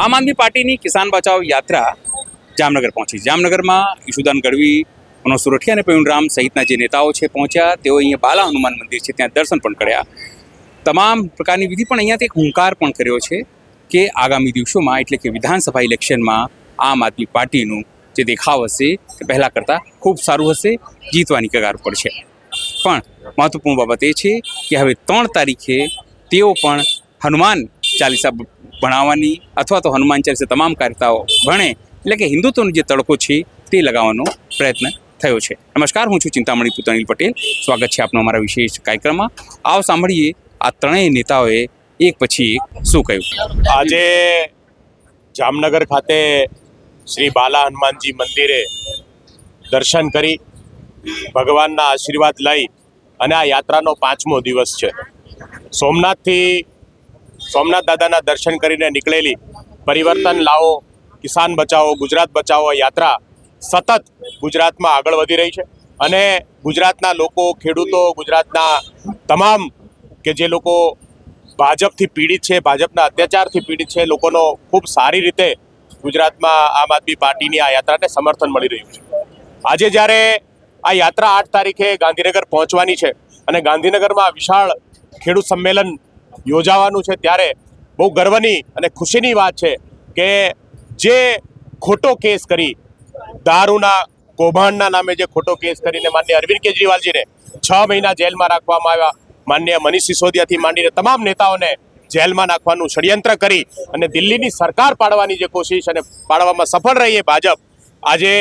આમ આદમી પાર્ટીની કિસાન બચાવ યાત્રા જામનગર પહોંચી. જામનગરમાં ઈશુદાન ગઢવી, મનોજ સુરઠિયા અને પ્રવીણરામ સહિતના જે નેતાઓ છે પહોંચ્યા. તેઓ અહીંયા બાલા હનુમાન મંદિર છે ત્યાં દર્શન પણ કર્યા. તમામ પ્રકારની વિધિ પણ અહીંયાથી એક હુંકાર પણ કર્યો છે કે આગામી દિવસોમાં એટલે કે વિધાનસભા ઇલેક્શનમાં આમ આદમી પાર્ટીનું જે દેખાવ હશે તે પહેલાં કરતાં ખૂબ સારું હશે, જીતવાની કગાર પર છે. પણ મહત્વપૂર્ણ બાબત એ છે કે હવે 3 તારીખે તેઓ પણ હનુમાન ચાલીસા ભણાવવાની અથવા તો હનુમાન ચાલીસા તમામ કાર્યતાઓ ભણે એટલે કે હિન્દુત્વનો જે તડકો છે તે લગાવવાનો પ્રયત્ન થયો છે. નમસ્કાર, હું છું ચિંતામણી પુત્ર અનિલ પટેલ. સ્વાગત છે આપનો અમારા વિશેષ કાર્યક્રમમાં. આવો સાંભળીએ આ ત્રણેય નેતાઓએ એક પછી એક શું કહ્યું. આજે જામનગર ખાતે શ્રી બાલા હનુમાનજી મંદિરે દર્શન કરી ભગવાનના આશીર્વાદ લઈ અને આ યાત્રાનો 5મો દિવસ છે. સોમનાથ દાદાના દર્શન કરીને નીકળેલી પરિવર્તન લાવો, કિસાન બચાવો, ગુજરાત બચાવો યાત્રા સતત ગુજરાતમાં આગળ વધી રહી છે અને ગુજરાતના લોકો, ખેડૂતો, ગુજરાતના તમામ કે જે લોકો ભાજપથી પીડિત છે, ભાજપના અત્યાચારથી પીડિત છે, લોકોનો ખૂબ સારી રીતે ગુજરાતમાં આમ આદમી પાર્ટીની આ યાત્રાને સમર્થન મળી રહ્યું છે. આજે જ્યારે આ યાત્રા 8 તારીખે ગાંધીનગર પહોંચવાની છે અને ગાંધીનગરમાં વિશાળ ખેડૂત સંમેલન યોજાવાનું છે, ત્યારે બહુ ગર્વની અને ખુશીની વાત છે કે જે ખોટો કેસ કરી, દારૂના કૌભાંડના નામે જે ખોટો કેસ કરીને માનનીય અરવિંદ કેજરીવાલજીને 6 મહિના જેલમાં રાખવામાં આવ્યા, માનનીય મનીષ સિસોદિયાથી માંડીને તમામ નેતાઓને જેલમાં નાખવાનું ષડયંત્ર કરી અને દિલ્હીની સરકાર પાડવાની જે કોશિશ અને પાડવામાં સફળ રહી એ ભાજપ આજે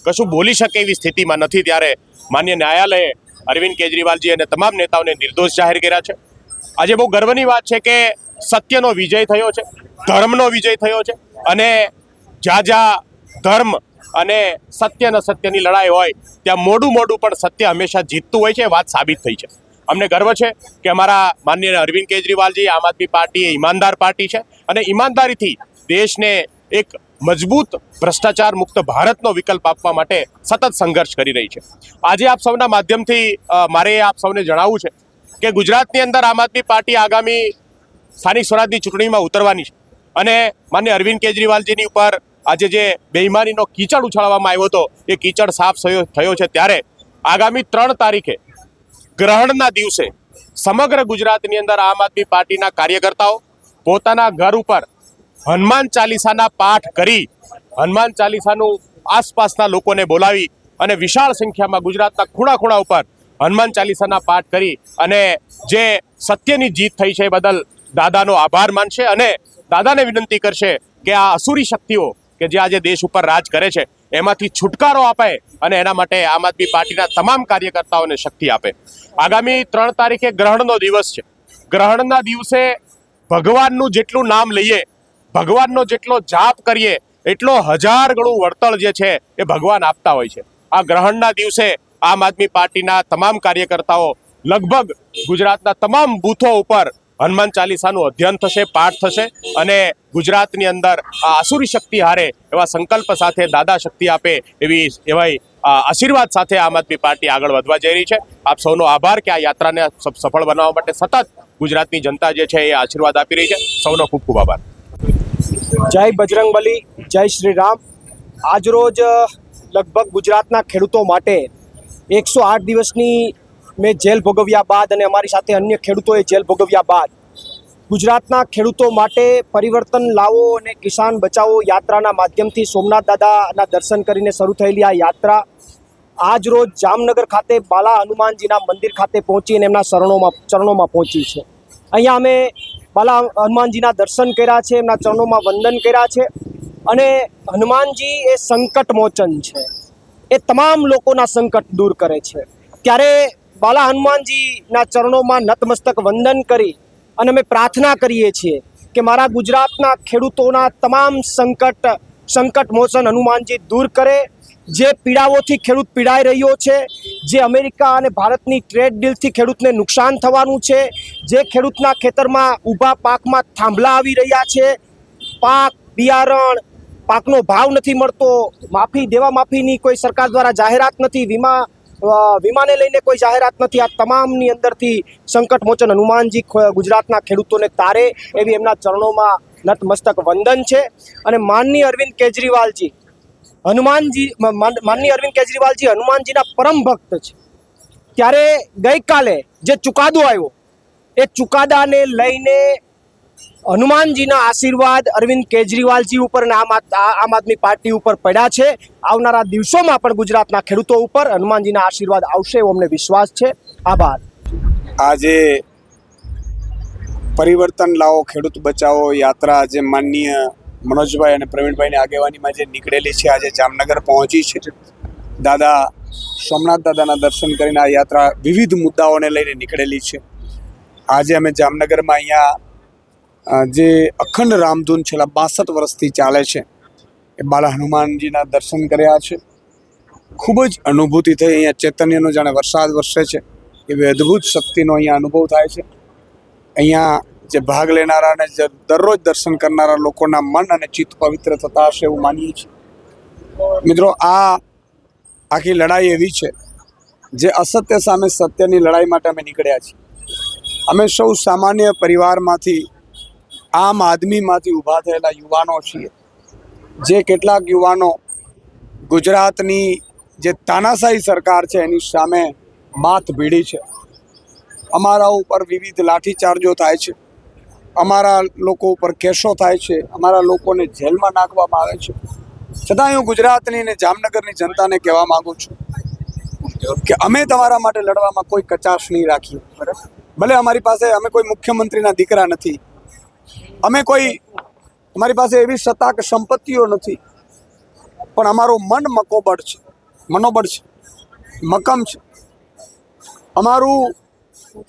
કશું બોલી શકે એવી સ્થિતિમાં નથી. ત્યારે માન્ય ન્યાયાલયે અરવિંદ કેજરીવાલજી અને તમામ નેતાઓને નિર્દોષ જાહેર કર્યા છે. આજે બહુ ગર્વની વાત છે કે સત્યનો વિજય થયો છે, ધર્મનો વિજય થયો છે અને જ્યાં ધર્મ અને સત્યની લડાઈ હોય ત્યાં મોડું પણ સત્ય હંમેશા જીતતું હોય છે. વાત સાબિત થઈ છે. અમને ગર્વ છે કે અમારા માનનીય અરવિંદ કેજરીવાલજી, આમ આદમી પાર્ટી એ ઈમાનદાર પાર્ટી છે અને ઈમાનદારીથી દેશને એક મજબૂત ભ્રષ્ટાચાર મુક્ત ભારતનો વિકલ્પ આપવા માટે સતત સંઘર્ષ કરી રહી છે. આજે આપ સૌના માધ્યમથી મારે આપ સૌને જણાવવું છે કે ગુજરાતની અંદર આમ આદમી પાર્ટી આગામી સ્થાનિક સ્વરાજની ચૂંટણીમાં ઉતરવાની છે અને માનનીય અરવિંદ કેજરીવાલજીની ઉપર આજે જે બેઈમાનીનો કીચડ ઉછાળવામાં આવ્યો હતો એ કીચડ સાફ થયો છે. ત્યારે આગામી 3 તારીખે ગ્રહણના દિવસે સમગ્ર ગુજરાતની અંદર આમ આદમી પાર્ટીના કાર્યકર્તાઓ પોતાના ઘર ઉપર હનુમાન ચાલીસાના પાઠ કરી, હનુમાન ચાલીસાનું આસપાસના લોકોને બોલાવી અને વિશાળ સંખ્યામાં ગુજરાતના ખૂણા ઉપર હનુમાન ચાલીસાના પાઠ કરી અને જે સત્યની જીત થઈ છે એ બદલ દાદાનો આભાર માનશે અને દાદાને વિનંતી કરશે કે આ અસુરી શક્તિઓ કે જે આજે દેશ ઉપર રાજ કરે છે એમાંથી છુટકારો આપે અને એના માટે આમ આદમી પાર્ટીના તમામ કાર્યકર્તાઓને શક્તિ આપે. આગામી 3 તારીખે ગ્રહણનો દિવસ છે. ગ્રહણના દિવસે ભગવાનનું જેટલું નામ લઈએ, ભગવાનનો જેટલો જાપ કરીએ એટલો 1000 ગણું વળતર જે છે એ ભગવાન આપતા હોય છે. આ ગ્રહણના દિવસે આમ આદમી પાર્ટીના તમામ કાર્યકર્તાઓ લગભગ ગુજરાતના તમામ બૂથો ઉપર હનુમાન ચાલીસાનું અધ્યયન થશે, પાઠ થશે અને ગુજરાતની અંદર આ આસુરી શક્તિ હારે એવા સંકલ્પ સાથે દાદા શક્તિ આપે એવા આશીર્વાદ સાથે આમ આદમી પાર્ટી આગળ વધવા જઈ રહી છે. આપ સૌનો આભાર કે આ યાત્રાને સફળ બનાવવા માટે સતત ગુજરાતની જનતા જે છે એ આશીર્વાદ આપી રહી છે. સૌનો ખૂબ ખૂબ આભાર. જય બજરંગબલી, જય શ્રી રામ. આજરોજ લગભગ ગુજરાતના ખેડૂતો માટે 108 દિવસની મેં જેલ ભોગવ્યા બાદ અને અમારી સાથે અન્ય ખેડૂતોએ જેલ ભોગવ્યા બાદ ગુજરાતના ખેડૂતો માટે પરિવર્તન લાવો અને કિસાન બચાવો યાત્રાના માધ્યમથી સોમનાથ દાદાના દર્શન કરીને શરૂ થયેલી આ યાત્રા આજ રોજ જામનગર ખાતે બાલા હનુમાનજીના મંદિર ખાતે પહોંચીને એમના ચરણોમાં પહોંચી છે. અહીંયા અમે બાલા હનુમાનજીના દર્શન કર્યા છે, એમના ચરણોમાં વંદન કર્યા છે અને હનુમાનજી એ સંકટ મોચન છે, એ તમામ લોકોના સંકટ દૂર કરે છે. ત્યારે બાલા હનુમાનજીના ચરણોમાં નતમસ્તક વંદન કરી અને અમે પ્રાર્થના કરીએ છીએ કે મારા ગુજરાતના ખેડૂતોના તમામ સંકટ મોચન હનુમાનજી દૂર કરે. જે પીડાઓથી ખેડૂત પીડાઈ રહ્યો છે, જે અમેરિકા અને ભારતની ટ્રેડ ડીલથી ખેડૂતને નુકસાન થવાનું છે, જે ખેડૂતના ખેતરમાં ઊભા પાકમાં થાંભલા આવી રહ્યા છે, પાક, બિયારણ, પાકનો ભાવ નથી મળતો, દેવા માફીની કોઈ સરકાર દ્વારા જાહેરાત નથી, વીમાને લઈને કોઈ જાહેરાત નથી. આ તમામની અંદરથી સંકટ મોચન હનુમાનજી ગુજરાતના ખેડૂતોને તારે એવી એમના ચરણોમાં નતમસ્તક વંદન છે. અને માનનીય અરવિંદ કેજરીવાલજી હનુમાનજીના પરમ ભક્ત છે. ત્યારે ગઈકાલે જે ચુકાદો આવ્યો એ ચુકાદાને લઈને હનુમાનજીના આશીર્વાદ અરવિંદ કેજરીવાલજી ઉપર અને આમ આદમી પાર્ટી ઉપર પડ્યા છે. આવનારા દિવસોમાં પણ ગુજરાતના ખેડૂતો ઉપર હનુમાનજીના આશીર્વાદ આવશે એવો અમને વિશ્વાસ છે. આભાર. આજે પરિવર્તન લાવો ખેડૂત બચાવો યાત્રા જે માનનીય મનોજભાઈ અને પ્રવીણભાઈની આગેવાનીમાં જે નીકળેલી છે આજે જામનગર પહોંચી છે. દાદા સોમનાથ દાદાના દર્શન કરીને આ યાત્રા વિવિધ મુદ્દાઓને લઈને નીકળેલી છે. આજે અમે જામનગરમાં અહીંયા જે અખંડ રામધૂન છેલ્લા 62 વર્ષથી ચાલે છે એ બાલા હનુમાનજીના દર્શન કર્યા છે. ખૂબ જ અનુભૂતિ થઈ. અહીંયા ચૈતન્યનો જાણે વરસાદ વરસે છે એવી અદ્ભુત શક્તિનો અહીંયા અનુભવ થાય છે. અહીંયા જે ભાગ લેનારા અને જે દરરોજ દર્શન કરનારા લોકોના મન અને ચિત્ત પવિત્ર થતા હશે એવું માનીએ છીએ. મિત્રો, આ આખી લડાઈ એવી છે જે અસત્ય સામે સત્યની લડાઈ માટે અમે નીકળ્યા છીએ. અમે સૌ સામાન્ય પરિવારમાંથી આમ આદમીમાંથી ઊભા થયેલા યુવાનો છીએ. જે કેટલાક યુવાનો ગુજરાતની જે તાનાશાહી સરકાર છે એની સામે માથ ભીડી છે. અમારા ઉપર વિવિધ લાઠીચાર્જો થાય છે, અમારા લોકો ઉપર કેસો થાય છે, અમારા લોકોને જેલમાં નાખવામાં આવે છે. છતાં હું ગુજરાતની અને જામનગરની જનતાને કહેવા માગું છું કે અમે તમારા માટે લડવામાં કોઈ કચાશ નહીં રાખીએ. ભલે અમારી પાસે અમે કોઈ મુખ્યમંત્રીના દીકરા નથી, અમારી પાસે એવી સત્તા કે સંપત્તિઓ નથી, પણ અમારું મનોબળ છે, મક્કમ છે. અમારું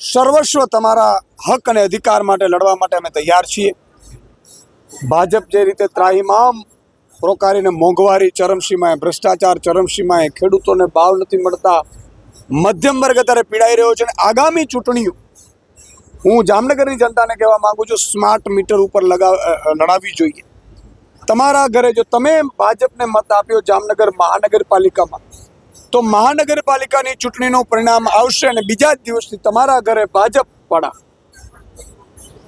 સર્વસ્વ તમારા હક અને અધિકાર માટે લડવા માટે અમે તૈયાર છીએ. ભાજપ જે રીતે ત્રાહિમામ પ્રોકારીને મોંઘવારી ચરમસીમાએ, ભ્રષ્ટાચાર ચરમસીમાએ, ખેડૂતોને ભાવ નથી મળતા, મધ્યમ વર્ગ અત્યારે પીડાઈ રહ્યો છે. અને આગામી ચૂંટણીઓ હું જામનગરની જનતાને કહેવા માંગુ છું, સ્માર્ટ મીટર ઉપર લડાવવી જોઈએ. તમારા ઘરે જો તમે ભાજપને મત આપ્યો જામનગર મહાનગરપાલિકામાં, તો મહાનગરપાલિકાની ચૂંટણીનું પરિણામ આવશે અને બીજા જ દિવસથી તમારા ઘરે ભાજપવાળા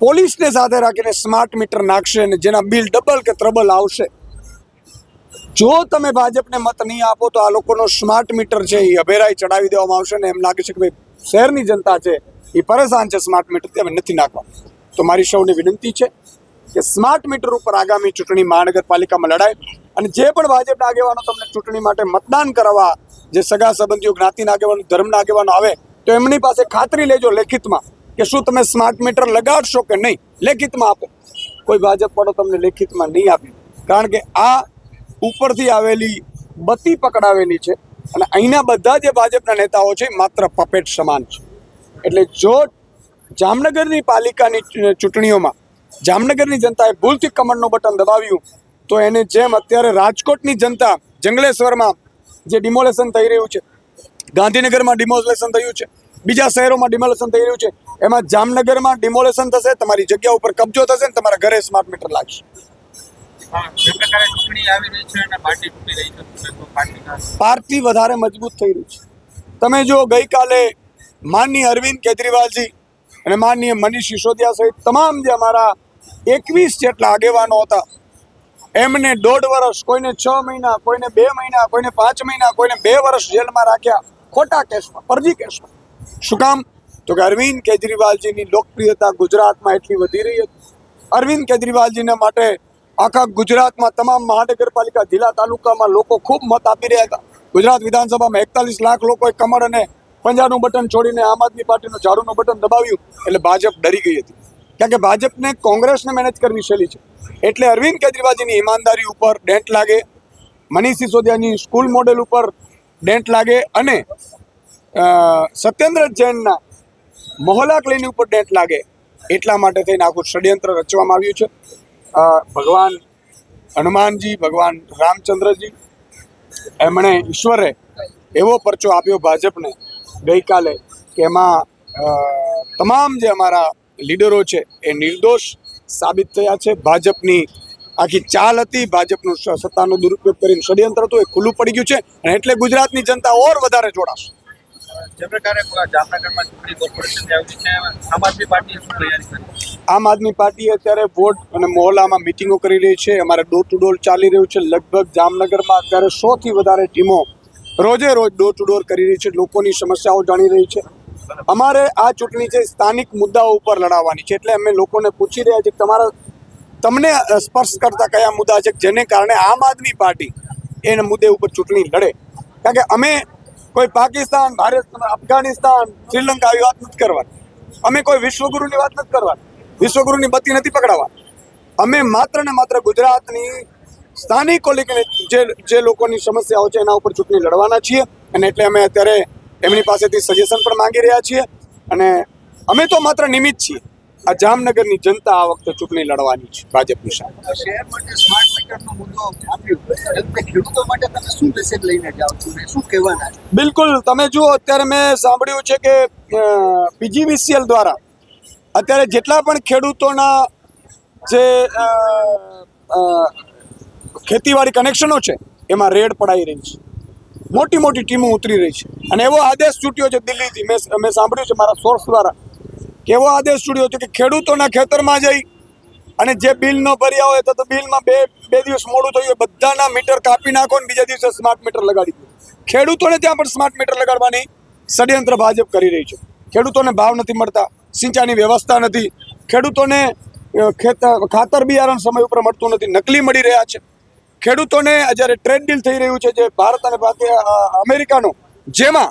પોલીસને સાથે રાખીને સ્માર્ટ મીટર નાખશે અને જેના બિલ ડબલ કે ત્રબલ આવશે. જો તમે ભાજપને મત નહીં આપો તો આ લોકોનો સ્માર્ટ મીટર છે એ અભેરાઈ ચડાવી દેવામાં આવશે ને એમ લાગે છે કે ભાઈ શહેરની જનતા છે એ પરેશાન છે સ્માર્ટ મીટરથી, અમે નથી નાખવા. તો મારી સૌની વિનંતી છે કે સ્માર્ટ મીટર ઉપર આગામી ચૂંટણી મહાનગરપાલિકામાં લડાય. અને જે પણ ભાજપના આગેવાનો તમને ચૂંટણી માટે મતદાન કરવા, જે સગા સંબંધીઓ, જ્ઞાતિના આગેવાનો, ધર્મના આગેવાનો આવે તો એમની પાસે ખાતરી લેજો લેખિતમાં કે શું તમે સ્માર્ટ મીટર લગાડશો કે નહીં. લેખિતમાં આપો. કોઈ ભાજપ વાળો તમને લેખિતમાં નહીં આપે, કારણ કે આ ઉપરથી આવેલી બત્તી પકડાવેલી છે અને અહીંના બધા જે ભાજપના નેતાઓ છે માત્ર પપેટ સમાન છે. એટલે જો જામનગરની પાલિકાની ચૂંટણીઓમાં જામનગરની જનતાએ ભૂલથી કમળનું બટન દબાવ્યું તો એને જેમ અત્યારે રાજકોટની જનતા જંગલેશ્વરમાં જે ડિમોલેશન થઈ રહ્યું છે, ગાંધીનગરમાં ડિમોલેશન થયું છે, બીજા શહેરોમાં ડિમોલેશન થઈ રહ્યું છે, એમાં જામનગરમાં ડિમોલેશન થશે, તમારી જગ્યા ઉપર કબજો થશે ને તમારા ઘરે સ્માર્ટ મીટર લાગશે. પાર્ટી વધારે મજબૂત થઈ રહી છે. તમે જો ગઈકાલે માનનીય અરવિંદ કેજરીવાલજી અને માનનીય મનીષ સિસોદિયા સહિત તમામ જે અમારા 21 જેટલા આગેવાનો હતા એમને 1.5 વર્ષ, કોઈને 6 મહિના, કોઈને 2 મહિના, કોઈને 5 મહિના, કોઈને 2 વર્ષ જેલમાં રાખ્યા ખોટા કેસમાં, ફરજી કેસમાં. શું કામ? તો કે અરવિંદ કેજરીવાલજીની લોકપ્રિયતા ગુજરાતમાં એટલી વધી રહી હતી. અરવિંદ કેજરીવાલજીને માટે આખા ગુજરાતમાં તમામ મહાનગરપાલિકા, જિલ્લા, તાલુકામાં લોકો ખૂબ મત આપી રહ્યા હતા. ગુજરાત વિધાનસભામાં 41 લાખ લોકોએ કમર અને પંજાનું બટન છોડીને આમ આદમી પાર્ટીનું ઝાડુનું બટન દબાવ્યું. એટલે ભાજપ ડરી ગઈ હતી, કારણ કે ભાજપને કોંગ્રેસને મેનેજ કરવી સહેલી છે. એટલે અરવિંદ કેજરીવાલજીની ઈમાનદારી ઉપર ડેન્ટ લાગે, મનીષ સિસોદિયાની સ્કૂલ મોડેલ ઉપર ડેન્ટ લાગે અને સત્યેન્દ્ર જૈનના મોહલ્લા ક્લિનિક ઉપર ડેન્ટ લાગે. એટલા માટે થઈને આખું ષડયંત્ર રચવામાં આવ્યું છે. ભગવાન હનુમાનજી, ભગવાન રામચંદ્રજી, એમણે ઈશ્વરે એવો પરચો આપ્યો ભાજપને ગઈકાલે કે એમાં તમામ જે અમારા લીડરો છે એ નિર્દોષ સાબિત થયા છે. ભાજપની આખી ચાલ હતી, ભાજપનું સત્તાનો દુરુપયોગ કરીને ષડયંત્ર હતું, એ ખુલ્લું પડી ગયું છે અને એટલે ગુજરાતની જનતા ઓર વધારે જોડાશે. જે પ્રકારે જામનગરમાં ચૂંટણી કોર્પોરેશન આવી છે, આમ આદમી પાર્ટીએ શું તૈયારી કરી? આમ આદમી પાર્ટી અત્યારે વોર્ડ અને મહોલ્લામાં મિટિંગો કરી રહી છે. અમારે ડોર ટુ ડોર ચાલી રહ્યું છે. લગભગ જામનગરમાં અત્યારે 100થી વધારે ટીમો રોજે રોજ ડોર ટુ ડોર કરી રહી છે, લોકોની સમસ્યાઓ જાણી રહી છે. અમારે આ ચૂંટણી છે સ્થાનિક મુદ્દાઓ ઉપર લડાવવાની છે, એટલે અમે લોકોને પૂછી રહ્યા છીએ કે તમને સ્પર્શ કરતા કયા મુદ્દા છે જેને કારણે આમ આદમી પાર્ટી એના મુદ્દે ઉપર ચૂંટણી લડે. કારણ કે અમે કોઈ પાકિસ્તાન, ભારત, અફઘાનિસ્તાન, શ્રીલંકા આવી વાત નથી કરવાની. અમે કોઈ વિશ્વગુરુની વાત નથી કરવાની. વિશ્વગુરુની બત્તી નથી પકડાવવાની. અમે માત્ર ને માત્ર ગુજરાતની સ્થાનિક જે લોકોની સમસ્યાઓ છે એના ઉપર ચૂંટણી લડવાના છીએ. અને એટલે અમે અત્યારે એમની પાસેથી સજેશન પણ માંગી રહ્યા છીએ. અને અમે તો માત્ર નિમિત્ત છીએ. આ જામનગરની જનતા આ વખતે ચૂંટણી લડવાની છે ભાજપની સાથે. શહેર માટે સ્માર્ટ મીટરનો મુદ્દો આપ્યો, ખેડૂતો માટે તમે શું મેસેજ લઈને જાઓ છો ને શું કહેવાના છે? બિલકુલ, તમે જુઓ અત્યારે મેં સાંભળ્યું છે કે PGVCL દ્વારા અત્યારે જેટલા પણ ખેડૂતોના જે ખેતીવાડી કનેક્શનો છે એમાં રેડ પડાઈ રહી છે. મોટી મોટી ટીમો ઉતરી રહી છે. અને એવો આદેશ છૂટ્યો છે દિલ્હીથી, મેં સાંભળ્યું છે મારા સોર્સ દ્વારા કે એવો આદેશ છૂટ્યો છે કે ખેડૂતોના ખેતરમાં જઈ અને જે બિલ ન ભર્યા હોય તો બિલમાં બે દિવસ મોડું થયું, બધાના મીટર કાપી નાખો ને બીજા દિવસે સ્માર્ટ મીટર લગાડી દો. ખેડૂતોને ત્યાં પણ સ્માર્ટ મીટર લગાડવાની ષડયંત્ર ભાજપ કરી રહી છે. ખેડૂતોને ભાવ નથી મળતા, સિંચાઈની વ્યવસ્થા નથી, ખેડૂતોને ખાતર બિયારણ સમય ઉપર મળતું નથી, નકલી મળી રહ્યા છે. ખેડૂતોને જ્યારે ટ્રેડ ડીલ થઈ રહ્યું છે જે ભારત અને અમેરિકાનો, જેમાં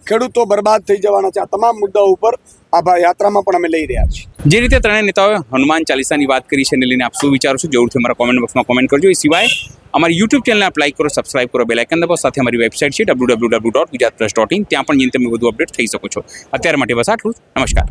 ખેડૂતો બરબાદ થઈ જવાના છે. આ તમામ મુદ્દાઓ ઉપર આ યાત્રામાં પણ અમે લઈ રહ્યા છીએ. જે રીતે ત્રણેય નેતાઓએ હનુમાન ચાલીસાની વાત કરી છે એને લઈને આપ શું વિચારો છો જરૂરથી અમારા કોમેન્ટ બોક્સમાં કોમેન્ટ કરજો. એ સિવાય અમારી યુટ્યુબ ચેનલને આપ લાઈક કરો, સબસ્ક્રાઇબ કરો, બેલ આઇકન દબાવો. સાથે અમારી વેબસાઇટ છે www.gujaratplus.in, ત્યાં પણ જેને તમે વધુ અપડેટ થઈ શકો છો. અત્યાર માટે બસ આટલું જ. નમસ્કાર.